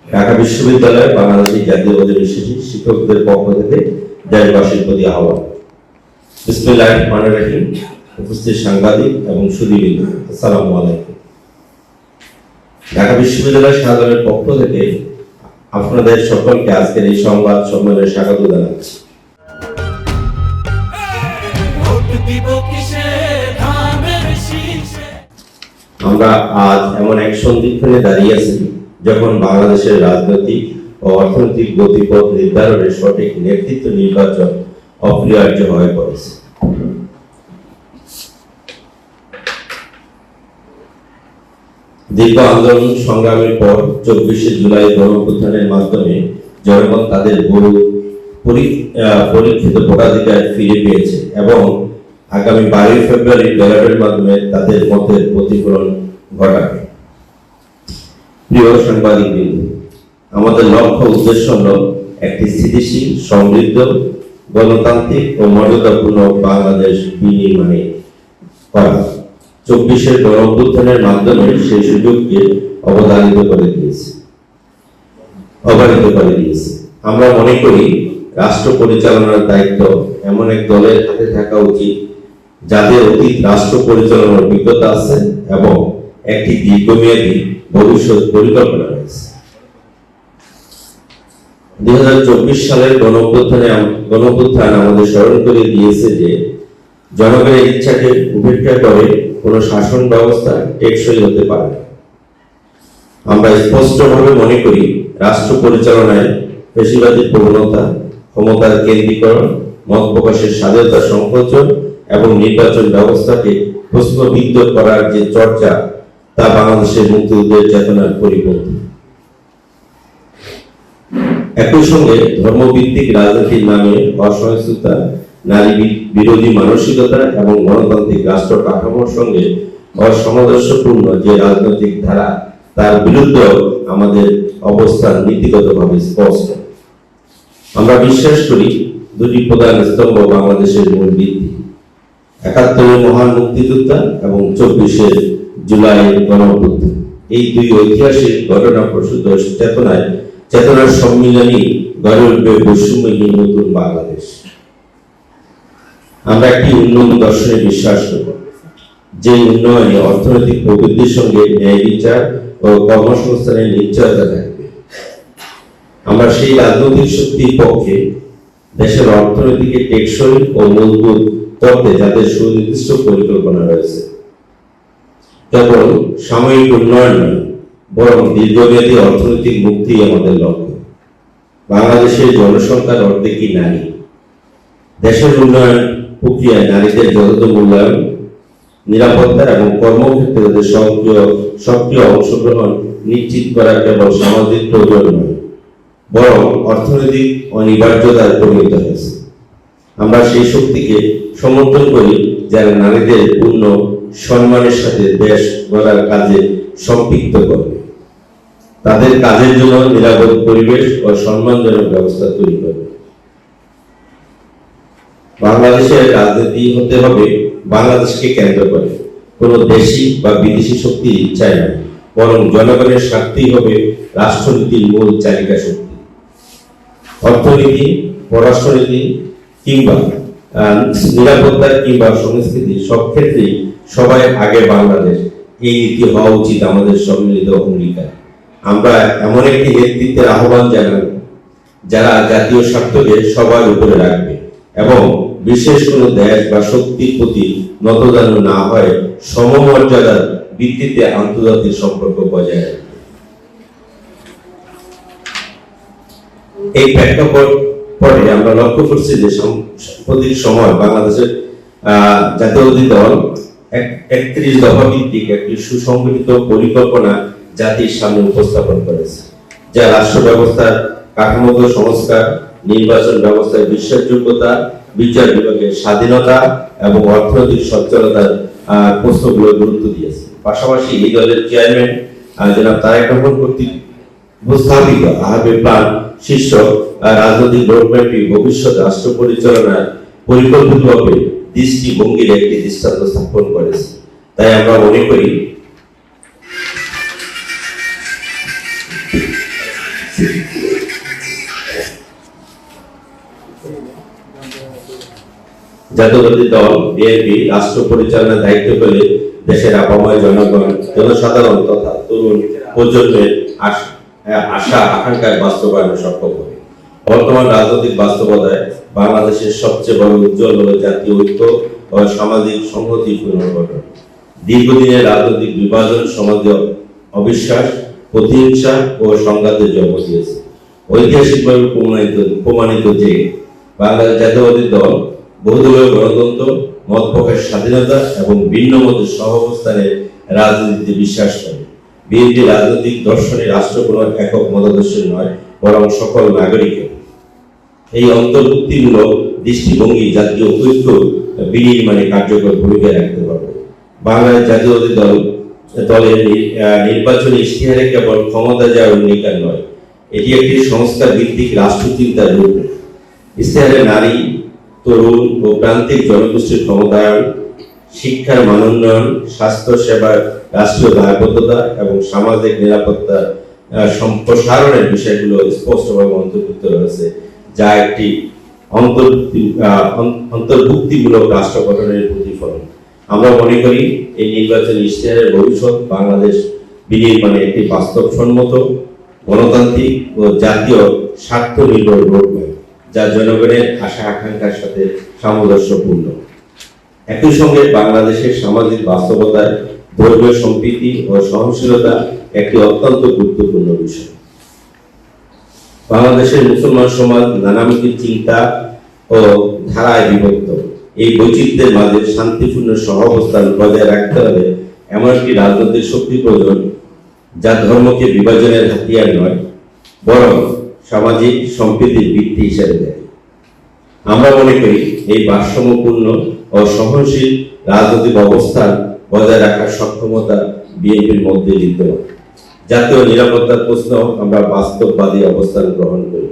ঢাকা বিশ্ববিদ্যালয় বাংলাদেশী জাতীয়তাবাদী বিশ্বাসী শিক্ষকদের পক্ষ থেকে দেশবাসীর প্রতি আহ্বান। বিসমিল্লাহির রহমানির রহিম। উপস্থিত সাংবাদিক এবং সুধীবৃন্দ, আসসালামু আলাইকুম। ঢাকা বিশ্ববিদ্যালয় শাহজালালের পক্ষ থেকে আপনাদের সকলকে আজকের এই সংবাদ সম্মেলনে স্বাগত জানাচ্ছি। আমরা আজ এমন এক সন্ধিক্ষণে দাঁড়িয়ে আছি যখন বাংলাদেশের রাজনৈতিক ও অর্থনৈতিক গতিপথ নির্ধারণে সঠিক নেতৃত্ব নির্বাচন অপরিহার্য হয়ে পড়েছে। দীর্ঘ আন্দোলন সংগ্রামের পর 24শে জুলাই গণঅভ্যুত্থানের মাধ্যমে জনগণ তাদের বহু পরীক্ষিত ভোটাধিকার ফিরে পেয়েছে এবং আগামী 12 ফেব্রুয়ারি ব্যালটের মাধ্যমে তাদের মতের প্রতিফলন ঘটাবে। প্রিয় সাংবাদিকবৃন্দ, আমাদের লক্ষ্য উদ্দেশ্য হল একটি স্থিতিশীল, সমৃদ্ধ, গণতান্ত্রিক ও মর্যাদাপূর্ণ বাংলাদেশ বিনির্মাণে করা। 24শে গণঅভ্যুত্থানের মাধ্যমে সেই সুযোগকে অবধারিত করে দিয়েছে। আমরা মনে করি রাষ্ট্র পরিচালনার দায়িত্ব এমন এক দলের হাতে থাকা উচিত যাদের অতীত রাষ্ট্র পরিচালনার অভিজ্ঞতা আছে এবং একটি দীর্ঘমেয়াদী ভবিষ্যৎ পরিকল্পনা রয়েছে। 2024 সালের গণঅভ্যুত্থান আমাদের স্মরণ করে দিয়েছে যে জনগণের ইচ্ছাকে উপেক্ষা করে কোন শাসন ব্যবস্থা টেকসই হতে পারে না। আমরা স্পষ্টভাবে মনে করি রাষ্ট্র পরিচালনায় পেশিবাদী প্রবণতা, ক্ষমতার কেন্দ্রীকরণ, মত প্রকাশের স্বাধীনতা সংকোচন এবং নির্বাচন ব্যবস্থাকে প্রশ্নবিদ্ধ করার যে চর্চা, তা বাংলাদেশের মুক্তিযুদ্ধের চেতনার পরিপন্থী। একই সঙ্গে ধর্মভিত্তিক রাজনীতির নামে অসহিষ্ণুতা, নারী বিরোধী মানসিকতা এবং গণতান্ত্রিক রাষ্ট্র কাঠামোর সঙ্গে অসামঞ্জস্যপূর্ণ যে রাজনৈতিক ধারা, তার বিরুদ্ধে আমাদের অবস্থান নীতিগতভাবে স্পষ্ট। আমরা বিশ্বাস করি দুটি প্রধান স্তম্ভ বাংলাদেশের মূল ভিত্তি: ৭১ মহান মুক্তিযোদ্ধা এবং 24শে জুলাই গণঅভ্যুত্থান। এই দুই ঐতিহাসিক ঘটনা প্রসূত চেতনার সম্মিলনী গড়ে উঠবে বৈষম্যহীন নতুন বাংলাদেশ। আমরা একটি উন্নয়ন দর্শনে বিশ্বাস করি, যে উন্নয়নে অর্থনৈতিক প্রবৃদ্ধির সঙ্গে ন্যায় বিচার ও কর্মসংস্থানের নিশ্চয়তা থাকবে। আমরা সেই রাজনৈতিক শক্তির পক্ষে দেশের অর্থনীতিকে টেকসই ও মজবুত করতে যাদের সুনির্দিষ্ট পরিকল্পনা রয়েছে। কেবল সাময়িক উন্নয়ন নয়, বরং দীর্ঘমেয়াদী অর্থনৈতিক মুক্তি আমাদের লক্ষ্য। বাংলাদেশের জনসংখ্যার অর্ধেকই নারী। দেশের উন্নয়ন প্রক্রিয়ায় নারীদের যথাযথ মূল্যায়ন, নিরাপত্তা এবং কর্মক্ষেত্রে তাদের সক্রিয় অংশগ্রহণ নিশ্চিত করা কেবল সামাজিক প্রয়োজন নয়, বরং অর্থনৈতিক অনিবার্যতায় পরিণত হয়েছে। আমরা সেই শক্তিকে সমর্থন করি যারা নারীদের পূর্ণ সম্মানের সাথে দেশ গড়ার কাজে সম্পৃক্ত করবে, তাদের কাজের জন্য নিরাপদ পরিবেশ ও সম্মানজনক ব্যবস্থা তৈরি করবে। বাংলাদেশের রাজনীতি হতে হবে বাংলাদেশকে কেন্দ্র করে, কোনো দেশি বা বিদেশি শক্তির ইচ্ছায় নয়, বরং জনগণের স্বার্থেই হবে রাষ্ট্রনীতির মূল চালিকা শক্তি। অর্থনীতি, পররাষ্ট্রনীতি কিংবা নিরাপত্তা কিংবা সংস্কৃতি, সব ক্ষেত্রেই সবাই আগে বাংলাদেশ, এই নীতি হওয়া উচিত আমাদের সম্মিলিত অঙ্গীকার। আমরা এমন একটি নেতৃত্বের আহ্বান জানাব যারা জাতীয় স্বার্থকে সবার উপরে রাখবে এবং বিশেষ কোনো দেশ বা শক্তির প্রতি নতজানু না হয় সমমর্যাদার ভিত্তিতে আন্তর্জাতিক সম্পর্ক বজায় রাখবে। এই প্রেক্ষাপটে আমরা লক্ষ্য করছি যে সাম্প্রতিক সময় বাংলাদেশের জাতীয়তাবাদী দল 31 দফা ভিত্তিক একটি সুসংগঠিত পরিকল্পনা জাতির সামনে উপস্থাপন করেছে, যা রাষ্ট্র ব্যবস্থার কাঠামোগত সংস্কার, নির্বাচন ব্যবস্থার বিশ্বাসযোগ্যতা, বিচার বিভাগের স্বাধীনতা এবং অর্থনৈতিক সচ্ছলতার প্রশ্নগুলো গুরুত্ব দিয়েছে। পাশাপাশি এই দলের চেয়ারম্যান জনাব তারেক রহমান কর্তৃক উপস্থাপিত আহ্বায়ক প্ল্যান শীর্ষক রাজনৈতিক রোডম্যাপটি ভবিষ্যৎ রাষ্ট্র পরিচালনার পরিকল্পিতভাবে দৃষ্টিভঙ্গির একটি দৃষ্টান্ত স্থাপন করেছে। তাই আমরা মনে করি জাতীয়তাবাদী দল বিএনপি রাষ্ট্র পরিচালনার দায়িত্ব পেলে দেশের আপাময় জনগণ, জনসাধারণ তথা তরুণ প্রজন্মের আশা আকাঙ্ক্ষার বাস্তবায়নে সক্ষম হবে। বর্তমান রাজনৈতিক বাস্তবতায় বাংলাদেশের সবচেয়ে বড় উজ্জ্বল হল জাতীয় ঐক্য ও সামাজিক সংহতি পুনর্গঠন। দীর্ঘদিনের রাজনৈতিক বিভাজন সমাজে অবিশ্বাস, প্রতিহিংসা ও সংঘাতের জন্ম দিয়েছে। ঐতিহাসিকভাবে প্রমাণিত যে বাংলাদেশ জাতীয়তাবাদী দল বহুদলীয় গণতন্ত্র, মত প্রকাশের স্বাধীনতা এবং ভিন্ন মতের সহাবস্থানের রাজনীতিতে বিশ্বাস করে। বিএনপি রাজনৈতিক দর্শনে রাষ্ট্র কোনো একক মতাদর্শের নয়, বরং সকল নাগরিকের। এই অন্তর্ভুক্তিমূলক দৃষ্টিভঙ্গি জাতীয় ঐক্য বিনির্মাণে কার্যকর ভূমিকা রাখতে পারবে। বাংলাদেশ জাতীয়তাবাদী দলের নির্বাচনী ইশতেহারে কেবল ক্ষমতা যাওয়ার অঙ্গীকার নয়, এটি একটি সংস্কার ভিত্তিক রাষ্ট্রচিন্তার রূপ। ইশতেহারে নারী, তরুণ ও প্রান্তিক জনগোষ্ঠীর ক্ষমতায়ন, শিক্ষার মানোন্নয়ন, স্বাস্থ্য সেবার রাষ্ট্রীয় দায়বদ্ধতা এবং সামাজিক নিরাপত্তা সম্প্রসারণের বিষয়গুলো স্পষ্টভাবে অন্তর্ভুক্ত রয়েছে, যা একটি অন্তর্ভুক্তিমূলক রাষ্ট্র গঠনের প্রতিফলন। আমরা মনে করি এই নির্বাচনী ইশতেহারের ভবিষ্যৎ বাংলাদেশ বিনির্মাণে একটি বাস্তবসম্মত, গণতান্ত্রিক ও জাতীয় স্বার্থ নির্ভর রোডম্যাপ, যা জনগণের আশা আকাঙ্ক্ষার সাথে সামঞ্জস্যপূর্ণ। একই সঙ্গে বাংলাদেশের সামাজিক বাস্তবতায় ধর্মীয় সম্প্রীতি ও সহনশীলতা একটি অত্যন্ত গুরুত্বপূর্ণ বিষয়। বাংলাদেশের মুসলমান সমাজ নানামুখী চিন্তা ও ধারায় বিভক্ত। এই বৈচিত্র্যের মাঝে শান্তিপূর্ণ সহাবস্থান বজায় রাখতে হলে এমন একটি রাজনৈতিক শক্তি প্রয়োজন, যা ধর্মকে বিভাজনের হাতিয়ার নয়, বরং সামাজিক সম্প্রীতির ভিত্তি হিসেবে দেয়। আমরা মনে করি এই ভারসাম্যপূর্ণ ও সহনশীল রাজনৈতিক অবস্থান বজায় রাখার সক্ষমতা বিএনপির মধ্যে বিদ্যমান। জাতীয় নিরাপত্তার প্রশ্ন আমরা বাস্তববাদী অবস্থান গ্রহণ করি।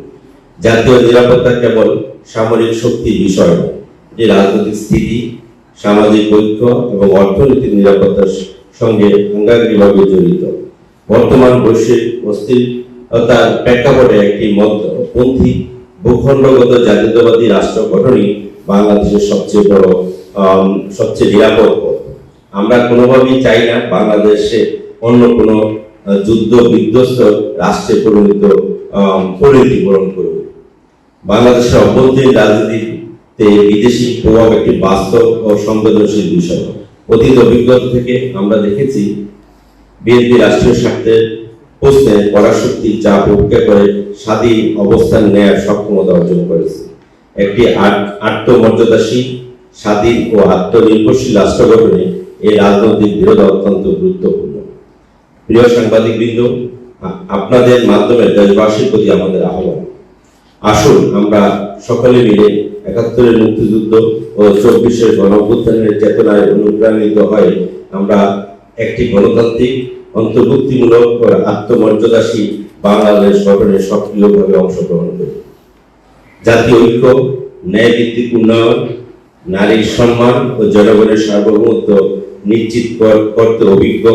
জাতীয় নিরাপত্তা কেবল সামরিক শক্তির বিষয় নয়, এটি রাজনৈতিক স্থিতি, সামাজিক ঐক্য এবং অর্থনৈতিক নিরাপত্তার সঙ্গে অঙ্গাঙ্গিভাবে জড়িত। বর্তমান বৈশ্বিক অস্থিরতার প্রেক্ষাপটে একটি মধ্যপন্থী ভূখণ্ডগত জাতীয়তাবাদী রাষ্ট্র গঠনই বাংলাদেশের সবচেয়ে নিরাপদ পথ। আমরা কোনোভাবেই চাই না বাংলাদেশে অন্য কোনো যুদ্ধ বিধ্বস্ত রাষ্ট্রে পরিণতি বরণ করবে। বাংলাদেশের অভ্যন্তরীণ রাজনীতিতে বিদেশি প্রভাব একটি বাস্তব ও সংবেদনশীল বিষয়। অতীত অভিজ্ঞতা থেকে আমরা দেখেছি বিএনপি রাষ্ট্রীয় স্বার্থের প্রশ্নে পরাশক্তির চাপ উপেক্ষা করে স্বাধীন অবস্থান নেয়ার সক্ষমতা অর্জন করেছে। একটি আত্মমর্যাদাশীল, স্বাধীন ও আত্মনির্ভরশীল রাষ্ট্র গঠনে এই রাজনৈতিক দৃঢ়তা অত্যন্ত গুরুত্বপূর্ণ। প্রিয় সাংবাদিকবৃন্দ, আপনাদের মাধ্যমে দেশবাসীর প্রতি আমাদের আহ্বান, আসুন আমরা সকলে মিলে ৭১-এর মুক্তিযুদ্ধ ও ২৪-এর গণঅভ্যুত্থানের চেতনায় অনুপ্রাণিত হয়ে আমরা একটি গণতান্ত্রিক, অন্তর্ভুক্তিমূলক ও আত্মমর্যাদাশীল বাংলাদেশ গঠনে সক্রিয়ভাবে অংশগ্রহণ করি। জাতীয় ঐক্য, ন্যায়ভিত্তিক উন্নয়ন, নারীর সম্মান ও জনগণের সার্বভৌমত্ব নিশ্চিত করতে অভিজ্ঞ,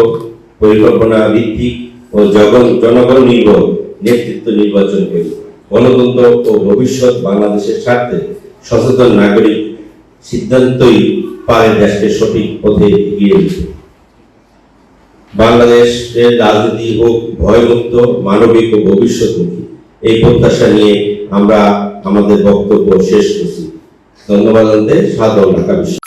পরিকল্পনা ভিত্তিক ও জনগণ নির্ভর নেতৃত্ব নির্বাচন করি। গণতন্ত্র ও ভবিষ্যৎ বাংলাদেশের স্বার্থে সচেতন নাগরিক সিদ্ধান্তই পারে দেশকে সঠিক পথে এগিয়ে দিতে। বাংলাদেশের রাজনীতি হোক ভয়মুক্ত, মানবিক ও ভবিষ্যৎমুখী, এই প্রত্যাশা নিয়ে আমরা আমাদের বক্তব্য শেষ করছি। ধন্যবাদ। ঢাকা বিশ্ব